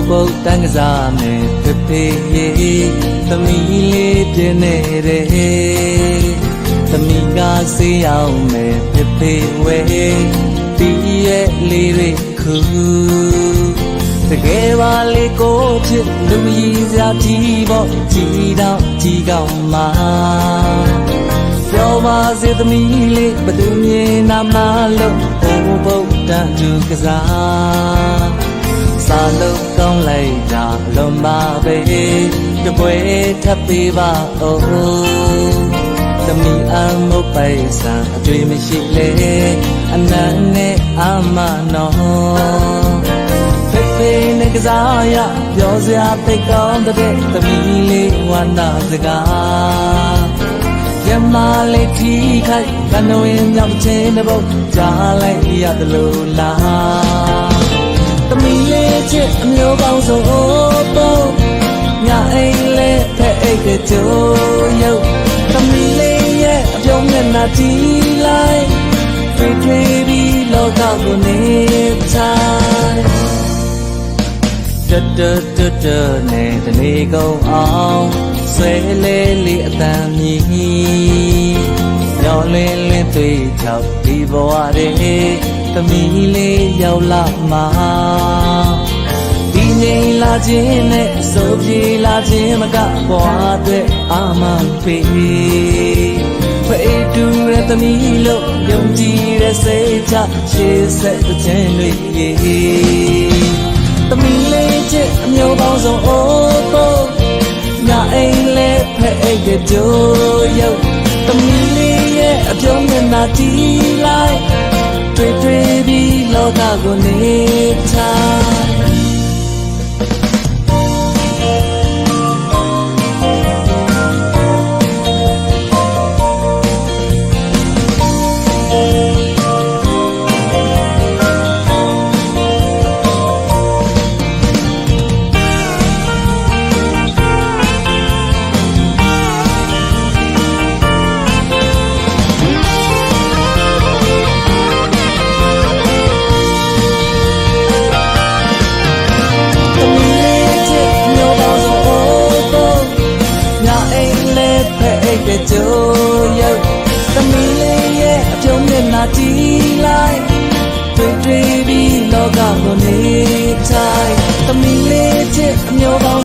ပုတ်တန်းကစားမယ်ဖေဖေသမီးလေးပြင်းနေတဲ့သမီးကစေးအောင်မယ်ဖေဖေဝဲတီးရဲ့လေးတွေခုတကယ်ပါလေကိုချစ်လူကြီးစရာကြီးပေါ့ကြီးတော့ကြီးကောင်းမှာပြောပါစေသမီးလေးဘသူမြင်နာမလို့ဘုံဘုံတန်သူကစားစာလုံးကောင်းလိုက်တာလုံးပါပဲတပွဲထပ်ပေးပါဦးသမီးအမုတ်ပိုက်ဆံအတွေ့မရှိလေအနံ့နဲ့အမနော်ဖေဖေနဲ့ကစားရပြောစရာသိကောင်းတဲ့သမီးလေးဝမ်းသာစကားရမလေးထီခိုက်ကနဝင်းမြောက်ချင်းတဲ့ဘုတ်ကြားလိုက်ရတယ်လို့လားသမီးလေးချစ်အမျိုးကောင်းဆုံးပေါ့ညအိမ်လေးဖက်အိတ်တဲ့ကြိုးရုပ်သမီးလေးရဲ့အပြုံးနဲ့နာကြည့်လိုက်ဖေးဖေးပြီးလောကကိုနေထိုင်တနဲ့တနေကုန်အောင်ဆွဲလေးလေးအတန်မြည်ညောလင်းလင်းတွေ့ချောက်ဒီဘဝရဲ့သမီးလေးရောက်လာမှာဒီနေလာခြင်းနဲ့ဆိုပြေလာခြင်းမကဘဝအတွက်အာမန်ပေးဖေးတူတဲ့သမီးလို့ယုံကြည်တဲ့စိတ်ချရှေ့ဆက်ခြင်းတွေသမီးလေးချစ်အမျိုးပေါင်းစုံအိုးဖို့ညအိမ်လေးဖက်အိတ်တဲ့ကြိုးရုပ်သမီးလေးရဲ့အပြုံးနဲ့နာကြည့်လိုက်တွေ့ပြီးလောကကိုနေထိုင်တဲ့ကြိုးရုပ်သမီးလေးရဲ့အပြုံးနဲ့နာကြည့်လိုက်တွေ့ပြီးလောကကိုနေထိုင်သမီးလေးချစ်အမျိုးပေါင်း